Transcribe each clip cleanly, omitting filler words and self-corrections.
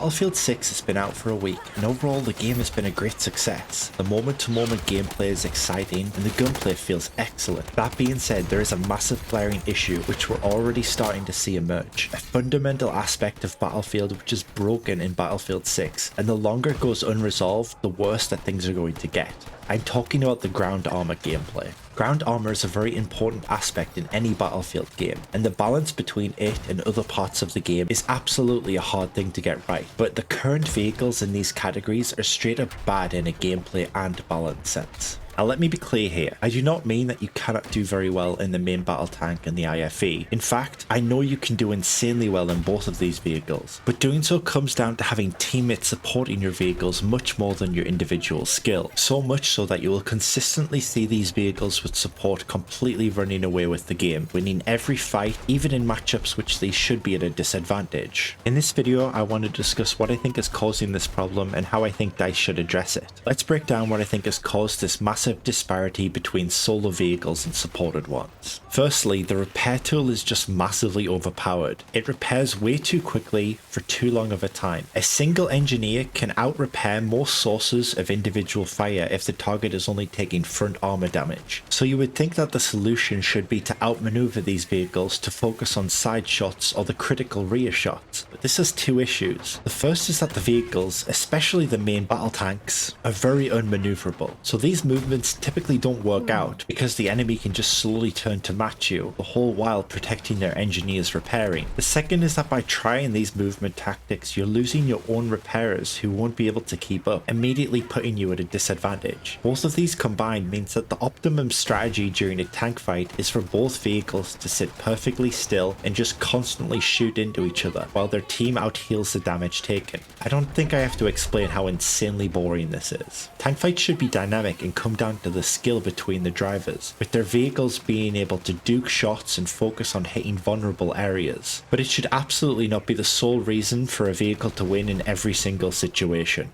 Battlefield 6 has been out for a week, and overall the game has been a great success. The moment-to-moment gameplay is exciting, and the gunplay feels excellent. That being said, there is a massive glaring issue which we're already starting to see emerge. A fundamental aspect of Battlefield which is broken in Battlefield 6, and the longer it goes unresolved, the worse that things are going to get. I'm talking about the ground armour gameplay. Ground armour is a very important aspect in any Battlefield game, and the balance between it and other parts of the game is absolutely a hard thing to get right, but the current vehicles in these categories are straight up bad in a gameplay and balance sense. Now let me be clear here, I do not mean that you cannot do very well in the main battle tank and the IFE. In fact, I know you can do insanely well in both of these vehicles, but doing so comes down to having teammates supporting your vehicles much more than your individual skill. So much so that you will consistently see these vehicles with support completely running away with the game, winning every fight, even in matchups which they should be at a disadvantage. In this video, I want to discuss what I think is causing this problem and how I think DICE should address it. Let's break down what I think has caused this massive disparity between solo vehicles and supported ones. Firstly, the repair tool is just massively overpowered. It repairs way too quickly for too long of a time. A single engineer can out-repair most sources of individual fire if the target is only taking front armor damage. So you would think that the solution should be to outmaneuver these vehicles to focus on side shots or the critical rear shots. But this has two issues. The first is that the vehicles, especially the main battle tanks, are very unmaneuverable. So these movements typically don't work out because the enemy can just slowly turn to match you, the whole while protecting their engineers repairing. The second is that by trying these movement tactics, you're losing your own repairers who won't be able to keep up, immediately putting you at a disadvantage. Both of these combined means that the optimum strategy during a tank fight is for both vehicles to sit perfectly still and just constantly shoot into each other while their team out heals the damage taken. I don't think I have to explain how insanely boring this is. Tank fights should be dynamic and come down to the skill between the drivers, with their vehicles being able to duke shots and focus on hitting vulnerable areas. But it should absolutely not be the sole reason for a vehicle to win in every single situation.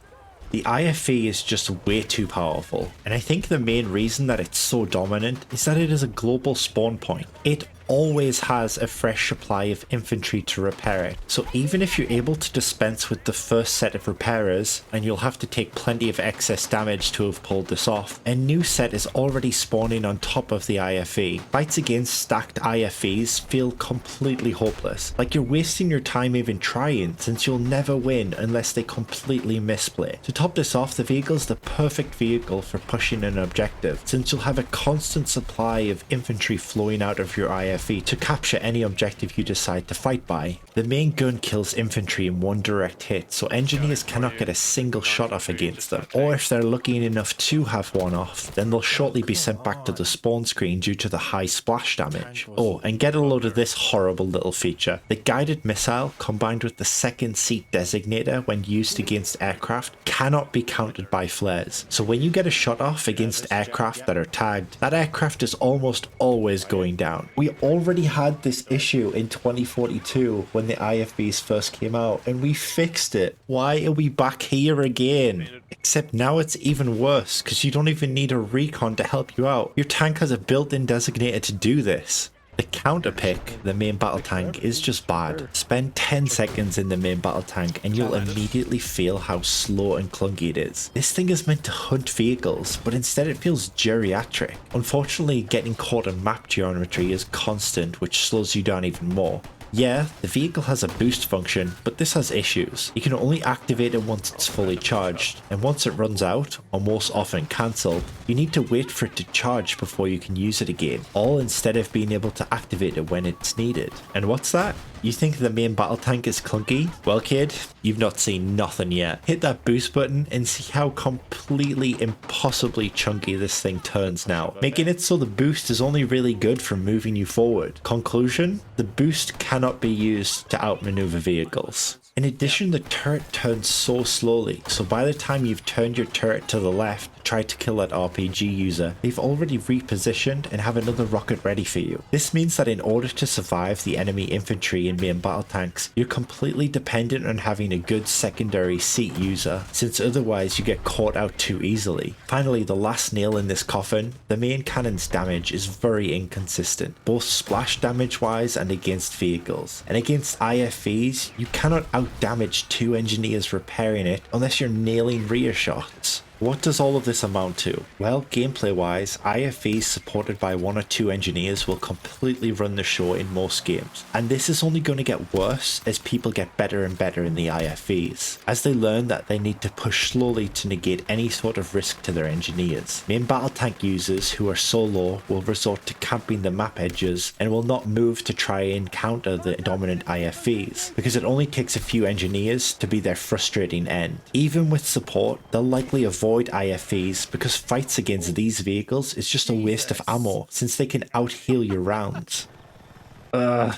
The IFE is just way too powerful, and I think the main reason that it's so dominant is that it is a global spawn point. It always has a fresh supply of infantry to repair it, so even if you're able to dispense with the first set of repairers, and you'll have to take plenty of excess damage to have pulled this off, a new set is already spawning on top of the IFE. Fights against stacked IFEs feel completely hopeless, like you're wasting your time even trying, since you'll never win unless they completely misplay. To top this off, the vehicle's the perfect vehicle for pushing an objective, since you'll have a constant supply of infantry flowing out of your IFE to capture any objective you decide to fight by. The main gun kills infantry in one direct hit, so engineers cannot get a single shot off against them, or if they're lucky enough to have one off, then they'll shortly be sent back to the spawn screen due to the high splash damage. Oh, and get a load of this horrible little feature. The guided missile combined with the second seat designator when used against aircraft cannot be countered by flares, so when you get a shot off against aircraft that are tagged, that aircraft is almost always going down. We already had this issue in 2042 when the IFBs first came out, and we fixed it. Why are we back here again? Except now it's even worse because you don't even need a recon to help you out. Your tank has a built-in designator to do this. The counter pick, the main battle tank, is just bad. Spend 10 seconds in the main battle tank and you'll immediately feel how slow and clunky it is. This thing is meant to hunt vehicles, but instead it feels geriatric. Unfortunately, getting caught in map geometry is constant, which slows you down even more. Yeah, the vehicle has a boost function, but this has issues. You can only activate it once it's fully charged, and once it runs out, or most often cancelled, you need to wait for it to charge before you can use it again, all instead of being able to activate it when it's needed. And what's that? You think the main battle tank is clunky? Well kid, you've not seen nothing yet. Hit that boost button and see how completely impossibly chunky this thing turns now, making it so the boost is only really good for moving you forward. Conclusion? The boost cannot be used to outmaneuver vehicles. In addition, the turret turns so slowly, so by the time you've turned your turret to the left, tried to kill that RPG user, they've already repositioned and have another rocket ready for you. This means that in order to survive the enemy infantry and main battle tanks, you're completely dependent on having a good secondary seat user, since otherwise you get caught out too easily. Finally, the last nail in this coffin, the main cannon's damage is very inconsistent, both splash damage wise and against vehicles. And against IFVs, you cannot out-damage 2 engineers repairing it unless you're nailing rear shots. What does all of this amount to? Well, gameplay wise, IFVs supported by 1 or 2 engineers will completely run the show in most games, and this is only going to get worse as people get better and better in the IFVs, as they learn that they need to push slowly to negate any sort of risk to their engineers. Main battle tank users who are so low will resort to camping the map edges and will not move to try and counter the dominant IFVs, because it only takes a few engineers to be their frustrating end. Even with support, they'll likely avoid IFVs because fights against these vehicles is just a waste of ammo since they can out-heal your rounds. I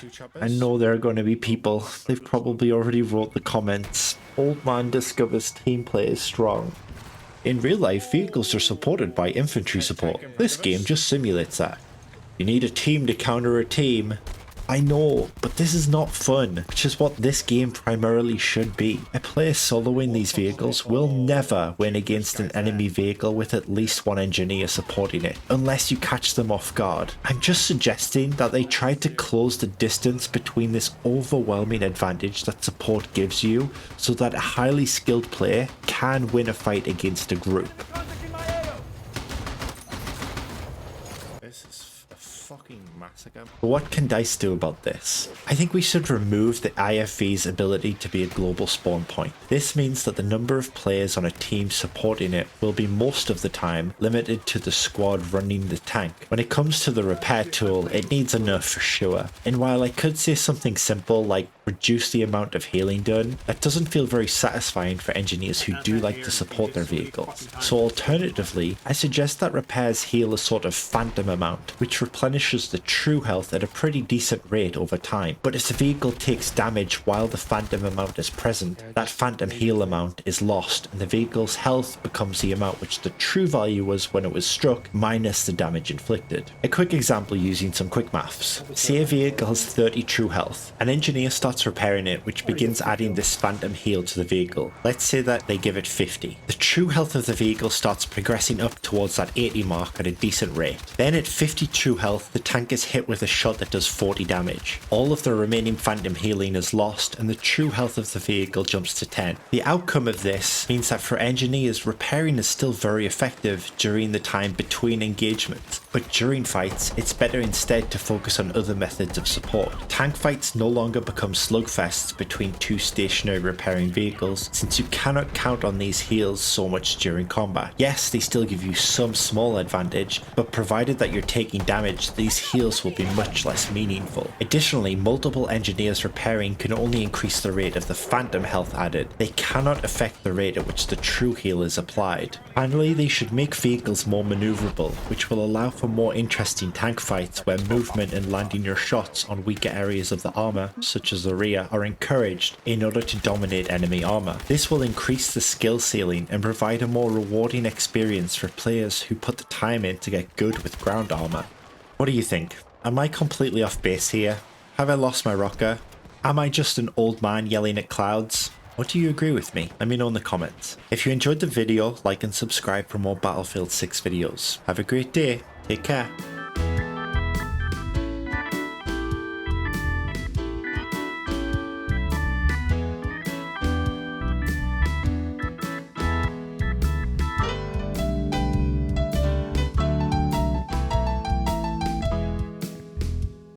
know there are going to be people, they've probably already wrote the comments. Old man discovers team play is strong. In real life, vehicles are supported by infantry support. This game just simulates that. You need a team to counter a team. I know, but this is not fun, which is what this game primarily should be. A player soloing these vehicles will never win against an enemy vehicle with at least 1 engineer supporting it, unless you catch them off guard. I'm just suggesting that they try to close the distance between this overwhelming advantage that support gives you, so that a highly skilled player can win a fight against a group. Fucking massacre. But what can DICE do about this? I think we should remove the IFV's ability to be a global spawn point. This means that the number of players on a team supporting it will be most of the time limited to the squad running the tank. When it comes to the repair tool, it needs enough for sure. And while I could say something simple like reduce the amount of healing done, that doesn't feel very satisfying for engineers who do like to support their vehicles. So alternatively, I suggest that repairs heal a sort of phantom amount, which replenishes the true health at a pretty decent rate over time. But if the vehicle takes damage while the phantom amount is present, that phantom heal amount is lost and the vehicle's health becomes the amount which the true value was when it was struck minus the damage inflicted. A quick example using some quick maths. Say a vehicle has 30 true health. An engineer starts repairing it, which begins adding this phantom heal to the vehicle. Let's say that they give it 50. The true health of the vehicle starts progressing up towards that 80 mark at a decent rate. Then at 50 true health, the tank is hit with a shot that does 40 damage. All of the remaining phantom healing is lost and the true health of the vehicle jumps to 10. The outcome of this means that for engineers, repairing is still very effective during the time between engagements, but during fights, it's better instead to focus on other methods of support. Tank fights no longer become slugfests between 2 stationary repairing vehicles, since you cannot count on these heals so much during combat. Yes, they still give you some small advantage, but provided that you're taking damage, these heals will be much less meaningful. Additionally, multiple engineers repairing can only increase the rate of the phantom health added. They cannot affect the rate at which the true heal is applied. Finally, they should make vehicles more maneuverable, which will allow for more interesting tank fights where movement and landing your shots on weaker areas of the armour, such as the rear, are encouraged in order to dominate enemy armour. This will increase the skill ceiling and provide a more rewarding experience for players who put the time in to get good with ground armour. What do you think? Am I completely off base here? Have I lost my rocker? Am I just an old man yelling at clouds? Or do you agree with me? Let me know in the comments. If you enjoyed the video, like and subscribe for more Battlefield 6 videos. Have a great day. Take care.